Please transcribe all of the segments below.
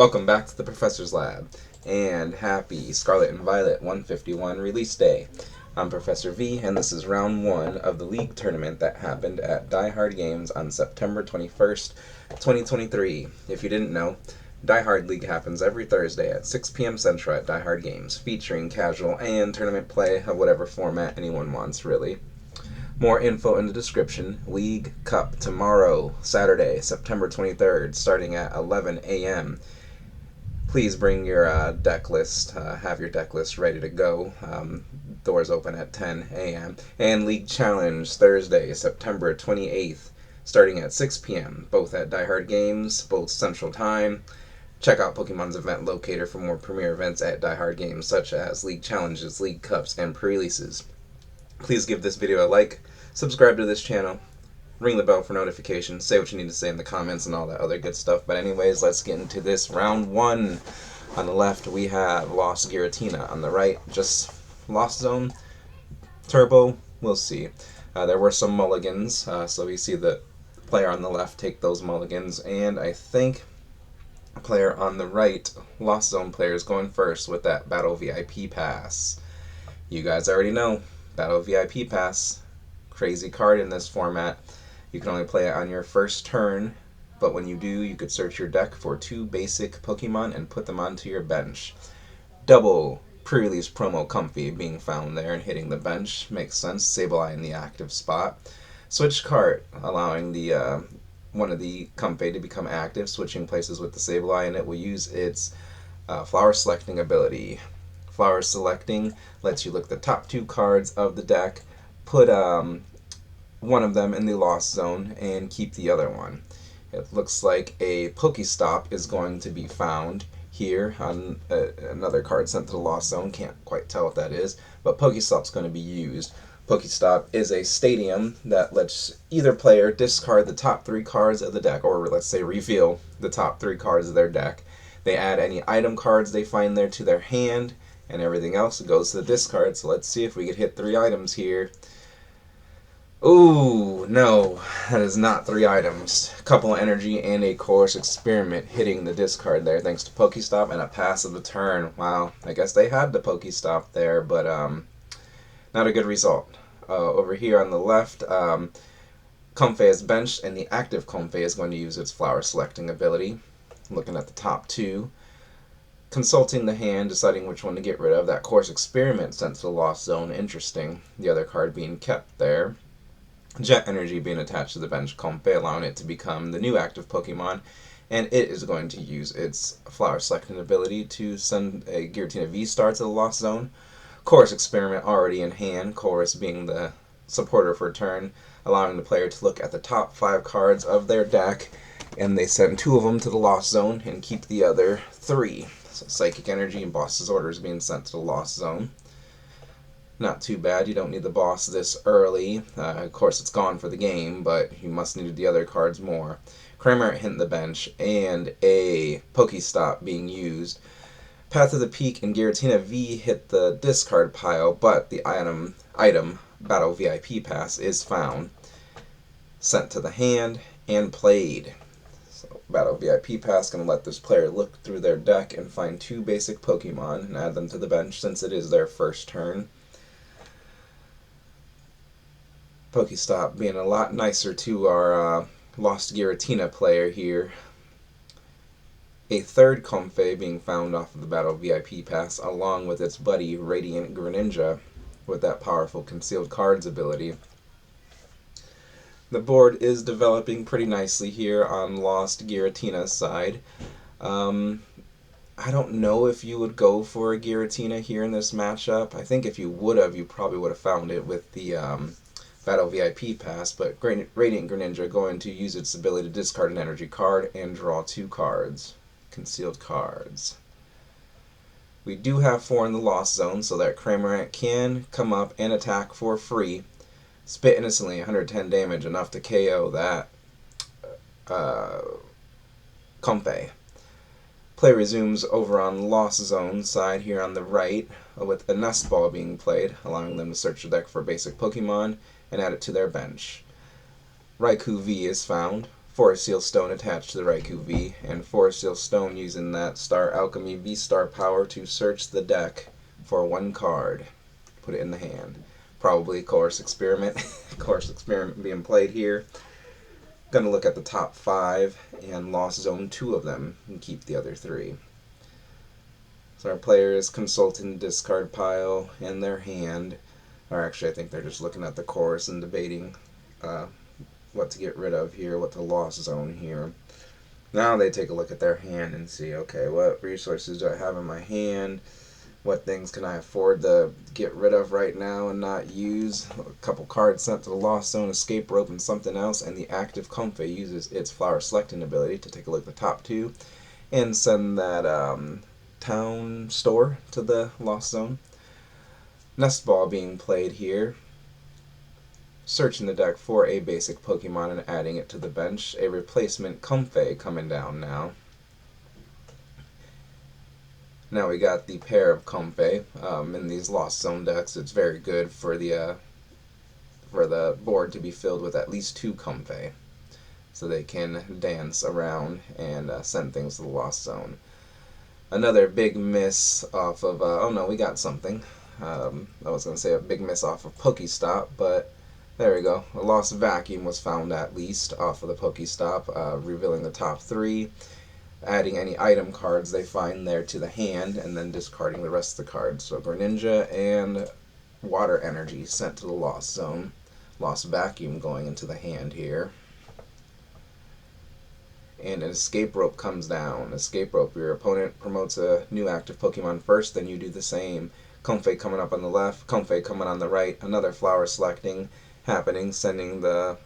Welcome back to the Professor's Lab, and happy Scarlet and Violet 151 release day. I'm Professor V, and this is round 1 of the league tournament that happened at Die Hard Games on September 21st, 2023. If you didn't know, Die Hard League happens every Thursday at 6 p.m. Central at Die Hard Games, featuring casual and tournament play of whatever format anyone wants, really. More info in the description. League Cup tomorrow, Saturday, September 23rd, starting at 11 a.m. Please bring your deck list, have your deck list ready to go. Doors open at 10 a.m. And League Challenge, Thursday, September 28th, starting at 6 p.m., both at Die Hard Games, both Central Time. Check out Pokemon's event locator for more premier events at Die Hard Games, such as League Challenges, League Cups, and pre-releases. Please give this video a like, subscribe to this channel, ring the bell for notifications, say what you need to say in the comments and all that other good stuff. But anyways, let's get into this. Round 1. On the left, we have Lost Giratina. On the right, just Lost Zone, Turbo, we'll see. There were some mulligans, so we see the player on the left take those mulligans, and I think the player on the right, Lost Zone player, is going first with that Battle VIP Pass. You guys already know, Battle VIP Pass, crazy card in this format. You can only play it on your first turn, but when you do, you could search your deck for 2 basic Pokemon and put them onto your bench. Double pre-release promo Comfey being found there and hitting the bench. Makes sense. Sableye in the active spot. Switch cart, allowing the one of the Comfey to become active, switching places with the Sableye, and it will use its flower selecting ability. Flower selecting lets you look at the top 2 cards of the deck, put one of them in the Lost Zone, and keep the other one. It looks like a Pokestop is going to be found here on another card sent to the Lost Zone. Can't quite tell what that is, but Pokestop's going to be used. Pokestop is a stadium that lets either player discard the top 3 cards of the deck, or let's say reveal the top 3 cards of their deck. They add any item cards they find there to their hand, and everything else goes to the discard. So let's see if we could hit 3 items here. Ooh, no, that is not 3 items. Couple energy and a course experiment hitting the discard there, thanks to Pokestop and a pass of the turn. Wow, I guess they had the Pokestop there, but not a good result. Over here on the left, Comfey is benched, and the active Comfey is going to use its flower selecting ability. Looking at the top 2. Consulting the hand, deciding which one to get rid of. That course experiment sent to the Lost Zone, interesting. The other card being kept there. Jet Energy being attached to the bench Comfey, allowing it to become the new active Pokemon, and it is going to use its flower selecting ability to send a Giratina V-Star to the Lost Zone. Course experiment already in hand, Chorus being the supporter for turn, allowing the player to look at the top 5 cards of their deck, and they send 2 of them to the Lost Zone and keep the other 3. So Psychic Energy and Boss's Orders being sent to the Lost Zone. Not too bad. You don't need the boss this early. Of course, it's gone for the game, but you must need the other cards more. Cramorant hitting the bench, and a Pokestop being used. Path of the Peak and Giratina V hit the discard pile, but the item Battle VIP Pass is found, sent to the hand, and played. So Battle VIP Pass going to let this player look through their deck and find 2 basic Pokemon and add them to the bench since it is their first turn. Pokestop being a lot nicer to our Lost Giratina player here. A third Comfey being found off of the Battle VIP Pass, along with its buddy Radiant Greninja with that powerful Concealed Cards ability. The board is developing pretty nicely here on Lost Giratina's side. I don't know if you would go for a Giratina here in this matchup. I think if you would have, you probably would have found it with the Battle VIP Pass, but Radiant Greninja going to use its ability to discard an energy card and draw 2 cards. Concealed Cards. We do have 4 in the Lost Zone, so that Cramorant can come up and attack for free. Spit instantly, 110 damage, enough to KO that Comfey. Play resumes over on Lost Zone side here on the right, with a Nest Ball being played, allowing them to search the deck for basic Pokemon and add it to their bench. Raikou V is found, Forest Seal Stone attached to the Raikou V, and Forest Seal Stone using that Star Alchemy V-Star power to search the deck for one card. Put it in the hand. Probably Course Experiment. Course Experiment being played here. Gonna look at the top 5 and Lost Zone 2 of them and keep the other 3. So our player is consulting the discard pile and their hand. Or actually, I think they're just looking at the course and debating what to get rid of here, what to Lost Zone here. Now they take a look at their hand and see, okay, what resources do I have in my hand? What things can I afford to get rid of right now and not use? A couple cards sent to the Lost Zone, Escape Rope, and something else. And the active Comfey uses its flower selecting ability to take a look at the top 2 and send that town store to the Lost Zone. Nest Ball being played here. Searching the deck for a basic Pokemon and adding it to the bench. A replacement Comfey coming down now. Now we got the pair of Comfey. In these Lost Zone decks, it's very good for the board to be filled with at least 2 Comfey, so they can dance around and send things to the Lost Zone. Another big miss off of, oh no, we got something. I was going to say a big miss off of Pokestop, but there we go. A Lost Vacuum was found at least off of the Pokestop, revealing the top 3. Adding any item cards they find there to the hand, and then discarding the rest of the cards. So Greninja and Water Energy sent to the Lost Zone. Lost Vacuum going into the hand here. And an Escape Rope comes down. Escape Rope, your opponent promotes a new active Pokemon first, then you do the same. Comfey coming up on the left, Comfey coming on the right, another flower selecting happening, sending the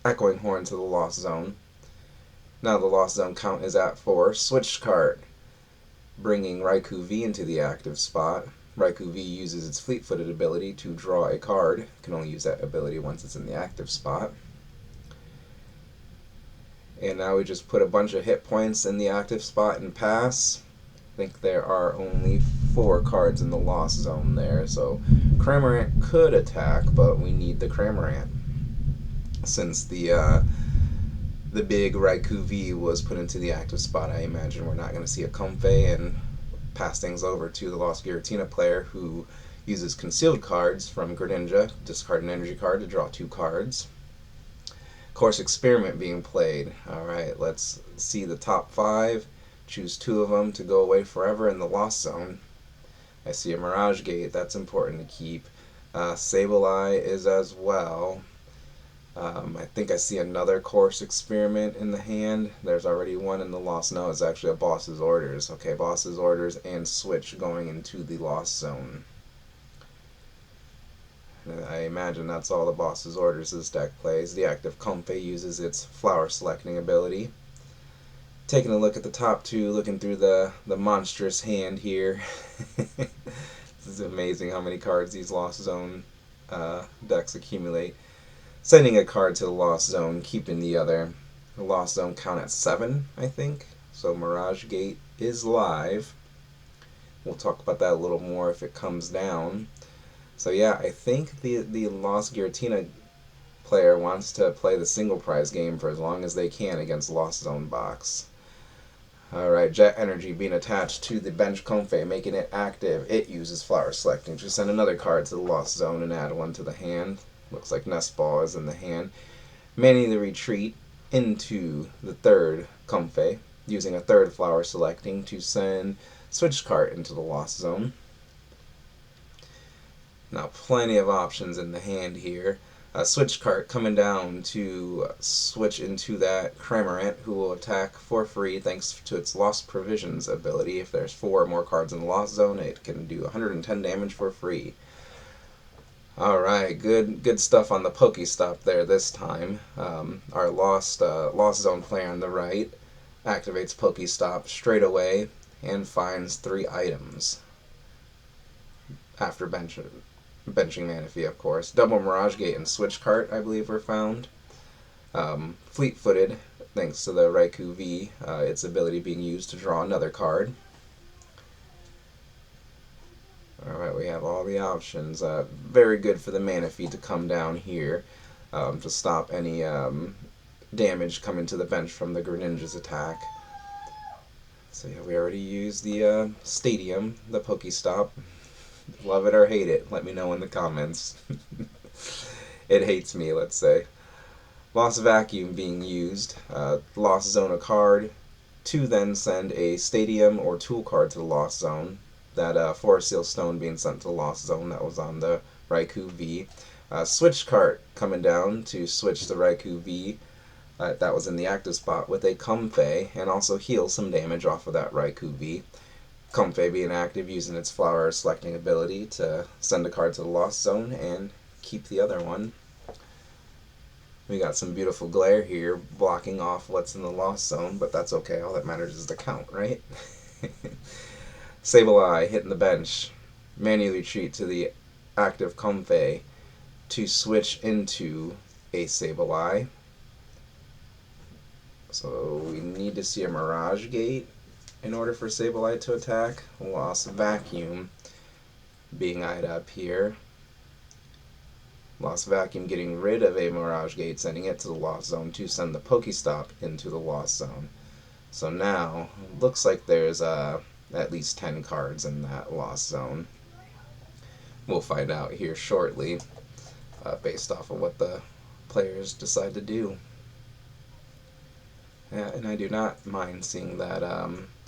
Echoing Horn to the Lost Zone. Now the Lost Zone count is at 4. Switch card, bringing Raikou V into the active spot. Raikou V uses its fleet-footed ability to draw a card. You can only use that ability once it's in the active spot. And now we just put a bunch of hit points in the active spot and pass. I think there are only 4 cards in the Lost Zone there, so Cramorant could attack, but we need the Cramorant. Since the big Raikou V was put into the active spot, I imagine we're not going to see a Comfey, and pass things over to the Lost Giratina player, who uses concealed cards from Greninja, discard an energy card to draw 2 cards. Course Experiment being played. Alright, let's see the top 5. Choose 2 of them to go away forever in the Lost Zone. I see a Mirage Gate, that's important to keep. Sableye is as well. I think I see another Course Experiment in the hand. There's already one in the Lost. No, it's actually a Boss's Orders. Okay, Boss's Orders and Switch going into the Lost Zone. I imagine that's all the Boss's Orders this deck plays. The active Comfey uses its flower selecting ability. Taking a look at the top 2, looking through the monstrous hand here. This is amazing how many cards these Lost Zone decks accumulate. Sending a card to the Lost Zone, keeping the other. The Lost Zone count at 7, I think. So Mirage Gate is live. We'll talk about that a little more if it comes down. So yeah, I think the Lost Giratina player wants to play the single prize game for as long as they can against Lost Zone box. Alright, Jet Energy being attached to the bench Comfey, making it active. It uses flower selecting to send another card to the Lost Zone and add one to the hand. Looks like Nest Ball is in the hand. Manning the Retreat into the third Comfey, using a third flower selecting to send Switch Cart into the Lost Zone. Now plenty of options in the hand here. Switch Cart coming down to switch into that Cramorant, who will attack for free thanks to its Lost Provisions ability. If there's 4 or more cards in the Lost Zone, it can do 110 damage for free. Alright, good stuff on the Pokestop there this time. Our Lost Zone player on the right activates Pokestop straight away and finds 3 items after benching Manaphy, of course. Double Mirage Gate and Switch Cart, I believe, were found. Fleet-footed, thanks to the Raikou V, its ability being used to draw another card. Alright, we have all the options. Very good for the Manaphy to come down here to stop any damage coming to the bench from the Greninja's attack. So yeah, we already used the Stadium, the Pokestop. Love it or hate it, let me know in the comments. It hates me, let's say. Lost Vacuum being used. Lost Zone a card to then send a Stadium or Tool card to the Lost Zone. That Forest Seal Stone being sent to the Lost Zone, that was on the Raikou V. Switch cart coming down to switch the Raikou V. That was in the active spot with a Comfey, and also heal some damage off of that Raikou V. Comfey being active, using its flower selecting ability to send a card to the Lost Zone and keep the other one. We got some beautiful glare here blocking off what's in the Lost Zone, but that's okay. All that matters is the count, right? Sableye hitting the bench. Manually retreat to the active Comfey to switch into a Sableye. So we need to see a Mirage Gate in order for Sableye to attack. Lost Vacuum being eyed up here. Lost Vacuum getting rid of a Mirage Gate, sending it to the Lost Zone to send the Pokestop into the Lost Zone. So now, looks like there's at least 10 cards in that Lost Zone. We'll find out here shortly, based off of what the players decide to do. Yeah, and I do not mind seeing that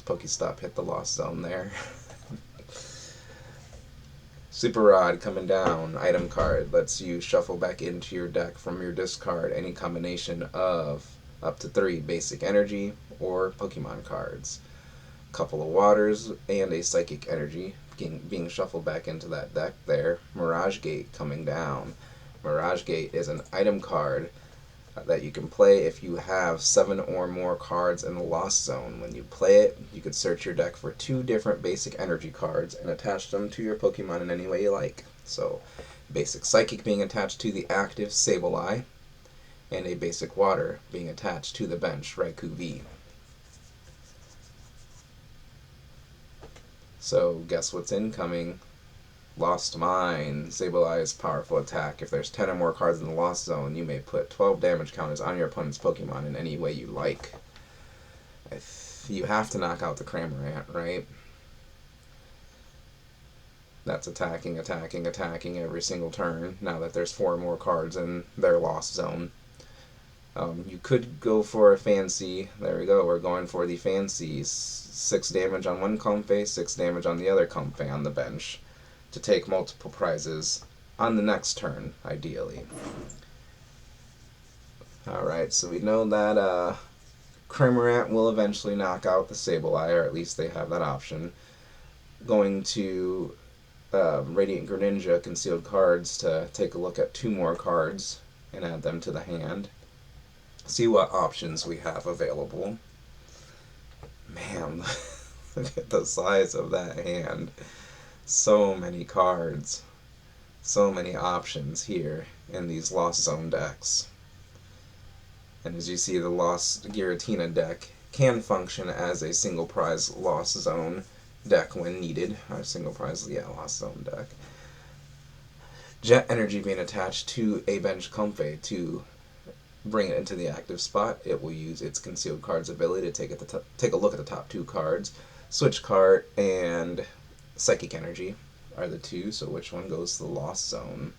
Pokestop hit the Lost Zone there. Super Rod coming down, item card, lets you shuffle back into your deck from your discard any combination of up to 3 basic energy or Pokemon cards. Couple of waters and a psychic energy being shuffled back into that deck there. Mirage Gate coming down. Mirage Gate is an item card that you can play if you have 7 or more cards in the Lost Zone. When you play it, you could search your deck for 2 different basic energy cards and attach them to your Pokemon in any way you like. So, basic Psychic being attached to the active Sableye, and a basic Water being attached to the bench Raikou V. So, guess what's incoming? Lost Mine. Sableye's powerful attack. If there's 10 or more cards in the Lost Zone, you may put 12 damage counters on your opponent's Pokemon in any way you like. You have to knock out the Cramorant, right? That's attacking, attacking, attacking every single turn, now that there's 4 more cards in their Lost Zone. You could go for a fancy. There we go, we're going for the fancies. 6 damage on one Comfey, 6 damage on the other Comfey on the bench, to take multiple prizes on the next turn, ideally. Alright, so we know that Cramorant will eventually knock out the Sableye, or at least they have that option. Going to Radiant Greninja concealed cards to take a look at 2 more cards and add them to the hand. See what options we have available. Man, look at the size of that hand. So many cards, so many options here in these Lost Zone decks. And as you see, the Lost Giratina deck can function as a single prize Lost Zone deck when needed. Or single prize, yeah, Lost Zone deck. Jet Energy being attached to a bench Comfey to bring it into the active spot. It will use its concealed cards ability to take a look at the top 2 cards. Switch card and Psychic Energy are the 2, so which one goes to the Lost Zone?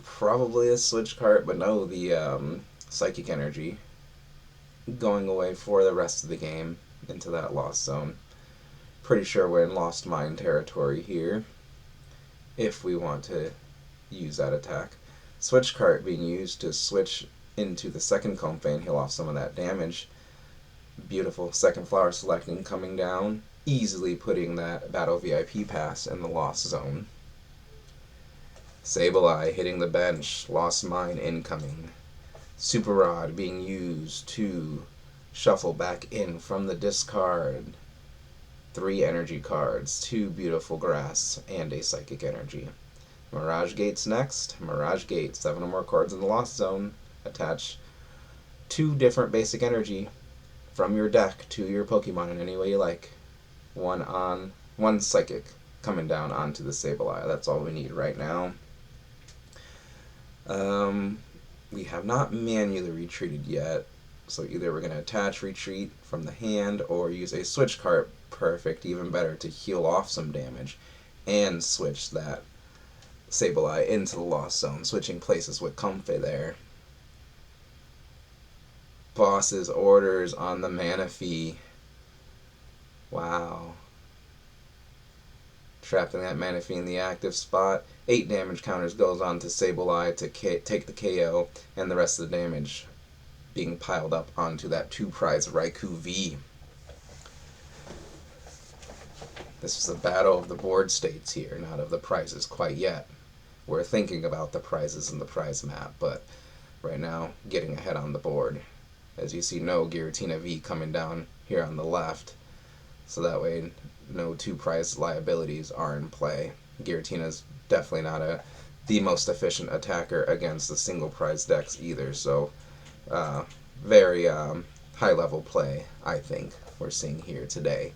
Probably a Switch card, but no, the Psychic Energy going away for the rest of the game into that Lost Zone. Pretty sure we're in Lost Mine territory here, if we want to use that attack. Switch card being used to switch into the second Comfey and heal off some of that damage. Beautiful second flower selecting coming down, easily putting that Battle VIP pass in the Lost Zone. Sableye hitting the bench, Lost Mine incoming. Super Rod being used to shuffle back in from the discard 3 energy cards, 2 beautiful grass, and a Psychic Energy. Mirage Gate's next. Mirage Gate, 7 or more cards in the Lost Zone. Attach 2 different basic energy from your deck to your Pokemon in any way you like. One Psychic coming down onto the Sableye. That's all we need right now. We have not manually retreated yet, so either we're going to attach retreat from the hand or use a switch card, perfect, even better, to heal off some damage and switch that Sableye into the Lost Zone, switching places with Comfey there. Boss's orders on the Manaphy. Wow. Trapping that Manaphy in the active spot. 8 damage counters goes on to Sableye to take the KO, and the rest of the damage being piled up onto that 2-prize Raikou V. This is a battle of the board states here, not of the prizes quite yet. We're thinking about the prizes in the prize map, but right now, getting ahead on the board. As you see, no Giratina V coming down here on the left, so that way no 2-prize liabilities are in play. Giratina's definitely not the most efficient attacker against the single prize decks either, so very high level play, I think, we're seeing here today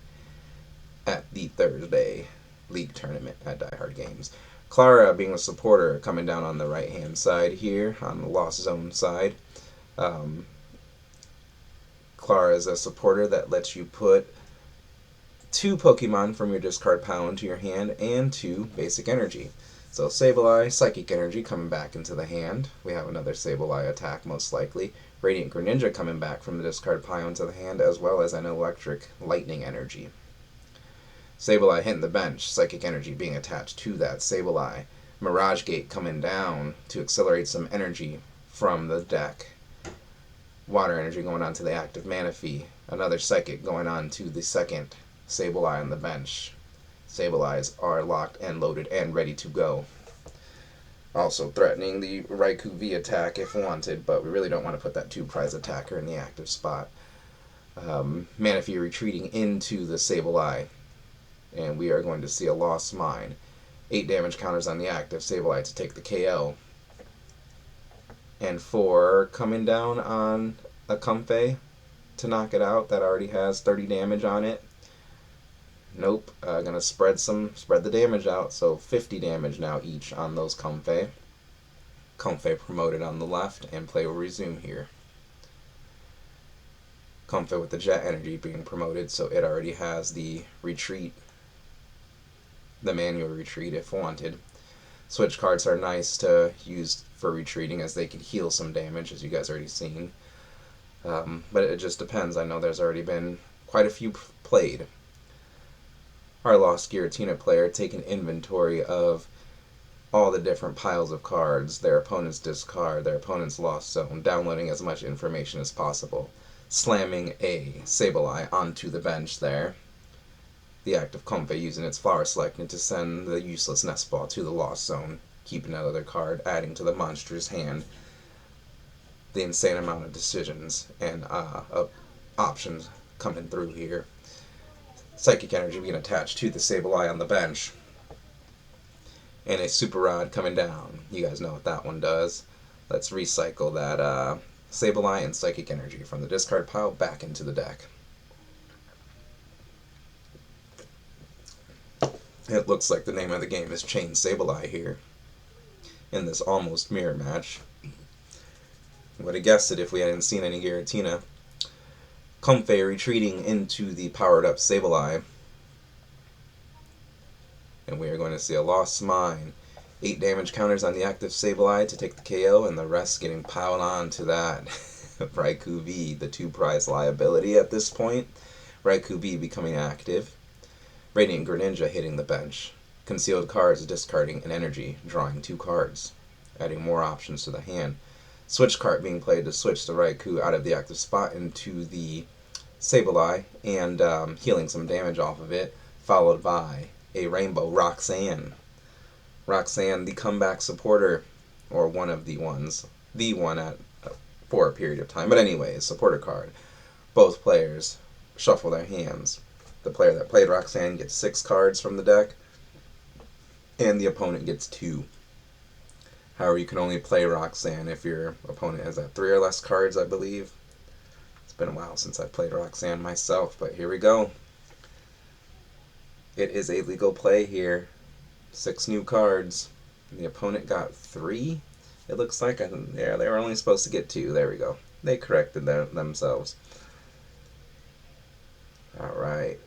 at the Thursday League Tournament at Die Hard Games. Clara being a supporter coming down on the right hand side here, on the Lost Zone side. Clara is a supporter that lets you put 2 Pokemon from your discard pile into your hand and 2 basic energy. So Sableye, Psychic Energy coming back into the hand. We have another Sableye attack most likely. Radiant Greninja coming back from the discard pile into the hand, as well as an Electric Lightning Energy. Sableye hitting the bench, Psychic Energy being attached to that Sableye. Mirage Gate coming down to accelerate some energy from the deck. Water Energy going on to the active Manaphy. Another Psychic going on to the second Sableye on the bench. Sableyes are locked and loaded and ready to go. Also threatening the Raikou V attack if wanted, but we really don't want to put that 2-prize attacker in the active spot. Manaphy retreating into the Sableye, and we are going to see a Lost Mine. 8 damage counters on the active Sableye to take the KO. And 4 coming down on a Comfey to knock it out. That already has 30 damage on it. Nope, gonna spread the damage out, so 50 damage now each on those Comfey. Comfey promoted on the left, and play will resume here. Comfey with the Jet Energy being promoted, so it already has the retreat, the manual retreat if wanted. Switch cards are nice to use for retreating as they can heal some damage, as you guys already seen. But it just depends. I know there's already been quite a few played. Our Lost Giratina player taking inventory of all the different piles of cards, their opponent's discard, their opponent's Lost Zone, downloading as much information as possible, slamming a Sableye onto the bench there. The active Comfey using its Flower Selecting to send the useless Nest Ball to the Lost Zone, keeping that other card, adding to the monster's hand. The insane amount of decisions and options coming through here. Psychic Energy being attached to the Sableye on the bench. And a Super Rod coming down. You guys know what that one does. Let's recycle that Sableye and Psychic Energy from the discard pile back into the deck. It looks like the name of the game is Chain Sableye here in this almost mirror match. Would have guessed it if we hadn't seen any Giratina. Comfey retreating into the powered up Sableye. And we are going to see a Lost Mine. 8 damage counters on the active Sableye to take the KO, and the rest getting piled on to that Raikou V, the 2-prize liability at this point. Raikou V becoming active. Radiant Greninja hitting the bench. Concealed cards discarding an energy, drawing 2 cards, adding more options to the hand. Switch card being played to switch the Raikou out of the active spot into the Sableye and healing some damage off of it, followed by a Rainbow Roxanne. Roxanne, the comeback supporter, or one of the ones, the one for a period of time. But anyways, supporter card. Both players shuffle their hands. The player that played Roxanne gets 6 cards from the deck, and the opponent gets 2. However, you can only play Roxanne if your opponent has 3 or less cards, I believe. It's been a while since I played Roxanne myself, but here we go. It is a legal play here. 6 new cards. The opponent got 3. It looks like, yeah, they were only supposed to get 2. There we go. They corrected themselves. Alright.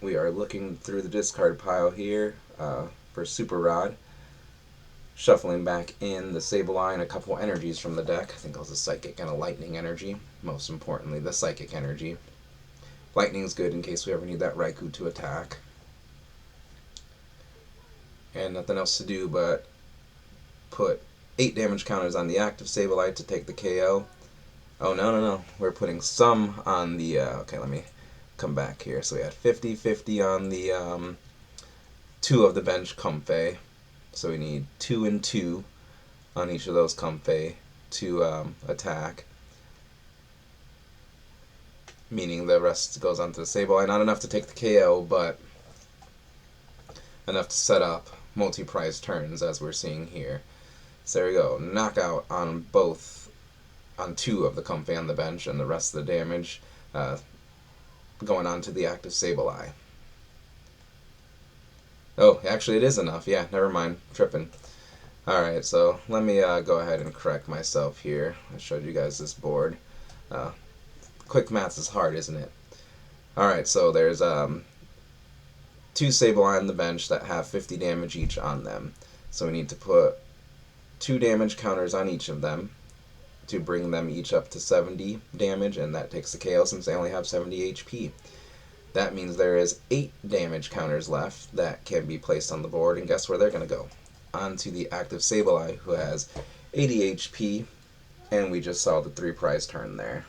We are looking through the discard pile here for Super Rod. Shuffling back in the Sableye and a couple energies from the deck. I think it was a Psychic and a Lightning energy. Most importantly, the Psychic energy. Lightning's good in case we ever need that Raikou to attack. And nothing else to do but put 8 damage counters on the active Sableye to take the KO. Oh, no. We're putting some on the... okay, let me come back here. So we had 50-50 on the 2 of the bench Comfey. So we need 2 and 2 on each of those Comfey to attack. Meaning the rest goes onto the Sableye. Not enough to take the KO, but enough to set up multi-prize turns, as we're seeing here. So there we go. Knockout on on 2 of the Comfey on the bench, and the rest of the damage going on to the active Sableye. Oh, actually it is enough. Yeah, never mind. Tripping. Alright, so let me go ahead and correct myself here. I showed you guys this board. Quick maths is hard, isn't it? Alright, so there's 2 Sableye on the bench that have 50 damage each on them. So we need to put 2 damage counters on each of them to bring them each up to 70 damage, and that takes the KO since they only have 70 HP. That means there is 8 damage counters left that can be placed on the board, and guess where they're going to go? Onto the active Sableye, who has 80 HP, and we just saw the 3 prize turn there.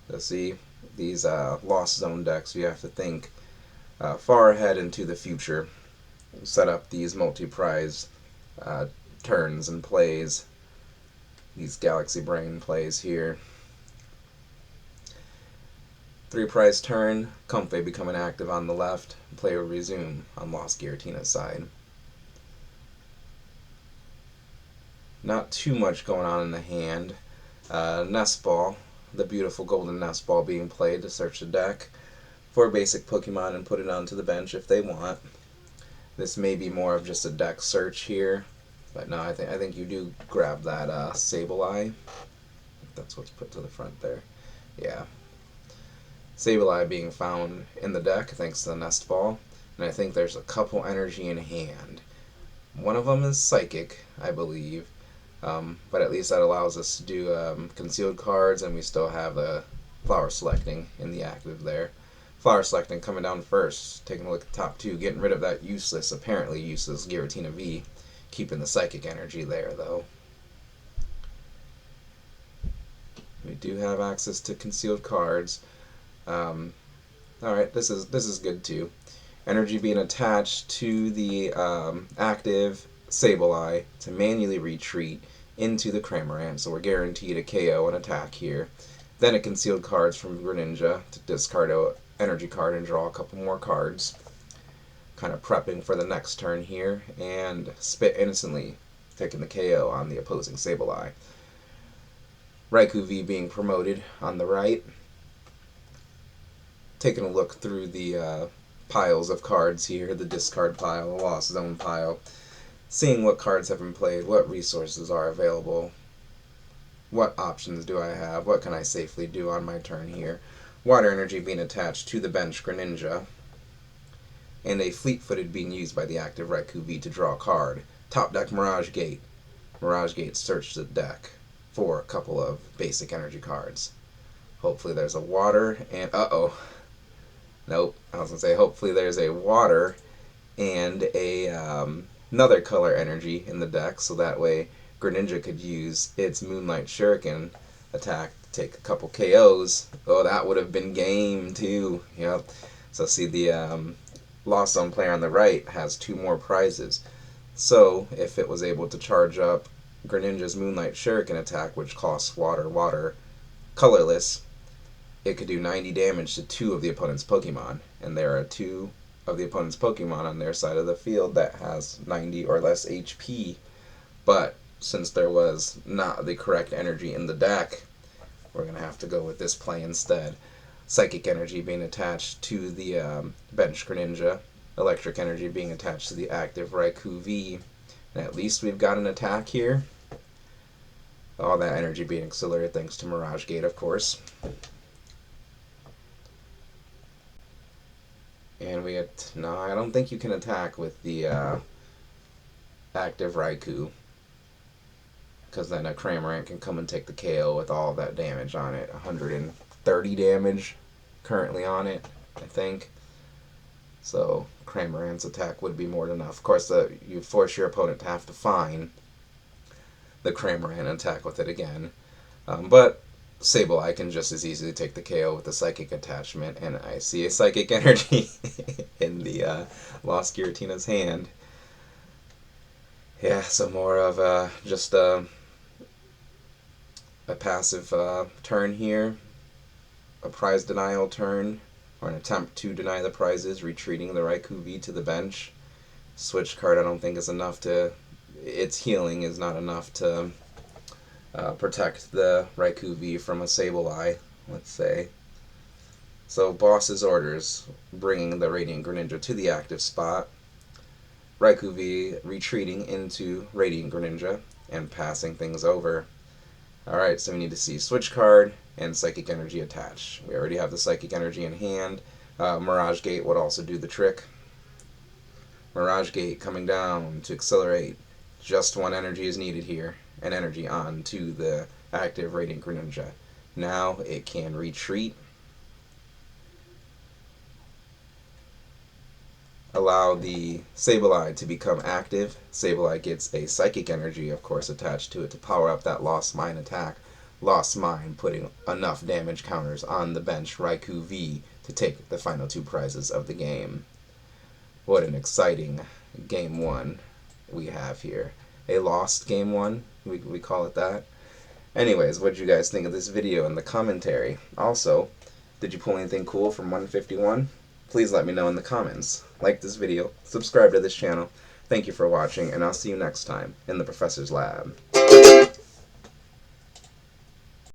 So see, these Lost Zone decks, you have to think far ahead into the future. Set up these multi-prize turns and plays, these Galaxy Brain plays here. 3 prize turn, Comfey becoming active on the left, play will resume on Lost Giratina's side. Not too much going on in the hand. Nest Ball, the beautiful golden Nest Ball being played to search the deck for basic Pokemon and put it onto the bench if they want. This may be more of just a deck search here, but no, I think you do grab that Sableye. That's what's put to the front there. Yeah. Sableye being found in the deck thanks to the Nest Ball, and I think there's a couple energy in hand. One of them is Psychic, I believe, but at least that allows us to do concealed cards, and we still have the Flower Selecting in the active there. Flower Selecting coming down first, taking a look at the top 2, getting rid of that apparently useless Giratina V, keeping the Psychic energy there though. We do have access to concealed cards. Alright, this is good too. Energy being attached to the active Sableye to manually retreat into the Cramorant, so we're guaranteed a KO and attack here. Then a concealed cards from Greninja to discard an energy card and draw a couple more cards. Kind of prepping for the next turn here, and spit instantly, taking the KO on the opposing Sableye. Raikou V being promoted on the right. Taking a look through the piles of cards here, the discard pile, the Lost Zone pile, seeing what cards have been played, what resources are available, what options do I have, what can I safely do on my turn here. Water Energy being attached to the bench Greninja, and a Fleet-Footed being used by the active Raikou V to draw a card. Top deck Mirage Gate. Mirage Gate searched the deck for a couple of basic energy cards. Hopefully there's a water, and nope, I was going to say hopefully there's a water and another color energy in the deck, so that way Greninja could use its Moonlight Shuriken attack to take a couple KOs. Oh, that would have been game too. Yep. So see, the Lost Zone player on the right has 2 more prizes. So if it was able to charge up Greninja's Moonlight Shuriken attack, which costs water, colorless, it could do 90 damage to 2 of the opponent's Pokemon, and there are 2 of the opponent's Pokemon on their side of the field that has 90 or less HP, but since there was not the correct energy in the deck, we're going to have to go with this play instead. Psychic Energy being attached to the bench Greninja, Electric Energy being attached to the active Raikou V, At least we've got an attack here. All that energy being accelerated thanks to Mirage Gate, of course. And we get... No, I don't think you can attack with the active Raikou, because then a Cramorant can come and take the KO with all that damage on it. 130 damage currently on it, I think. So Cramorant's attack would be more than enough. Of course, you force your opponent to have to find the Cramorant and attack with it again. But Sableye can just as easily take the KO with the Psychic attachment, and I see a Psychic Energy in the Lost Giratina's hand. Yeah, so more of just a passive turn here, a prize denial turn, or an attempt to deny the prizes, retreating the Raikou V to the bench. Switch card I don't think is enough to... Its healing is not enough to protect the Raikou V from a Sableye, let's say. So boss's orders, bringing the Radiant Greninja to the active spot. Raikou V retreating into Radiant Greninja and passing things over. Alright, so we need to see Switch card and Psychic Energy attached. We already have the Psychic Energy in hand. Mirage Gate would also do the trick. Mirage Gate coming down to accelerate. Just one energy is needed here. An energy on to the active Radiant Greninja. Now it can retreat. Allow the Sableye to become active. Sableye gets a Psychic Energy, of course, attached to it to power up that Lost Mine attack. Lost Mine putting enough damage counters on the bench Raikou V to take the final two prizes of the game. What an exciting Game 1 we have here. A lost Game 1, we call it that. Anyways, what did you guys think of this video and the commentary? Also, did you pull anything cool from 151? Please let me know in the comments. Like this video, subscribe to this channel. Thank you for watching, and I'll see you next time in the Professor's Lab.